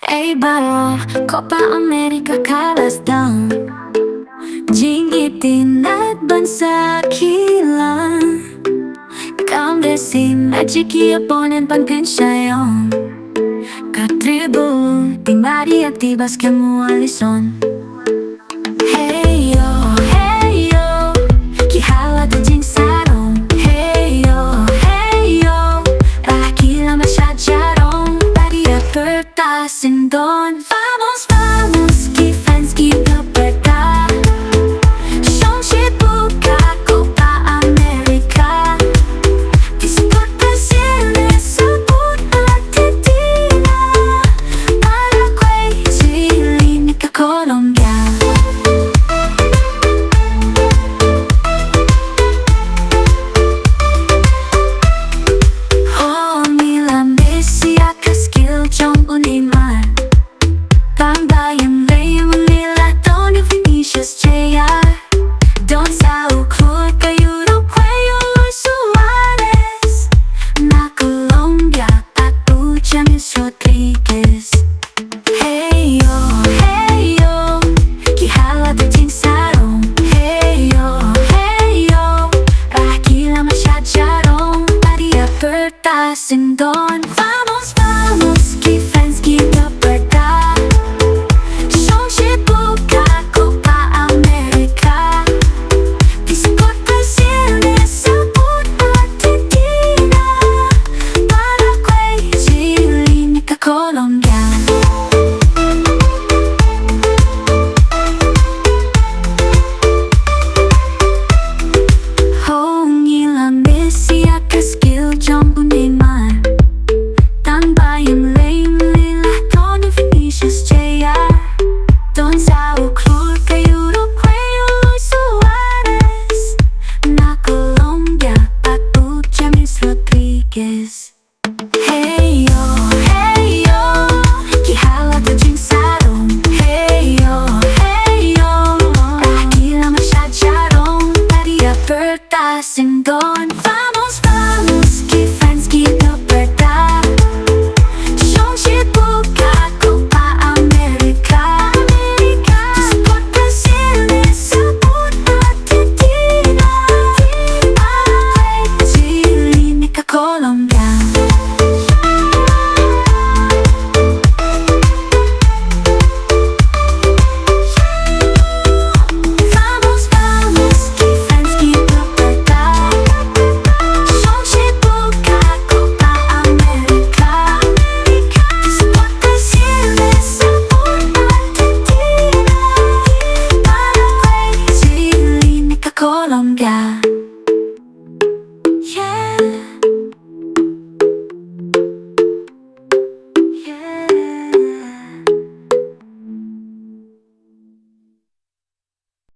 Eibaro, Copa America kalasdang Jingitin at bansa kilang Kamdesi majiki opponent pagkansyayong Katribo, di mari activas que mo alison Hey yo, kihawa da jing sarong Hey yo, rakila masyadjarong Pari apertasin don Vamos, que fans que libertad Shongshi buka Copa America Disput Brasil sabut Argentina Paraguay, Chile, Nica, Colombia Oh, Milan, Messi, Akaskil, Jong, Neymar Pambayang Ray, Manila, Tony, Vinicius, JR Don Sao, Club, Cayuro, Cuello, Luis Suarez Na Colombia, Papu, James Rodriguez Hey yo, kihala da jing sarong Hey yo, rakila masyadjarong Pari apertasin don Vamos, que fans que libertad Shongshi buka Copa America Disput Brasil sabut Argentina Paraguay, Chile, Nica, Colombia Oh, Milan, Messi, Akaskil, Jong, Neymar Tambayang Ray, Manila, Tony, Vinicius, JR Don Sao, Club, Cayuro, Cuello, Luis Suarez Na Colombia, Papu, James Rodriguez Hey yo, kihala da jing sarong Hey yo, rakila masyadjarong Pari apertasin don Vamos, que fans que libertad Shongshi buka Copa America Disput Brasil sabut Argentina Paraguay, Chile, Nica, Colombia Vamos, que fans que libertad Shongshi buka Copa America Disput Brasil sabut Argentina Paraguay, Chile, Nica, Colombia Yeah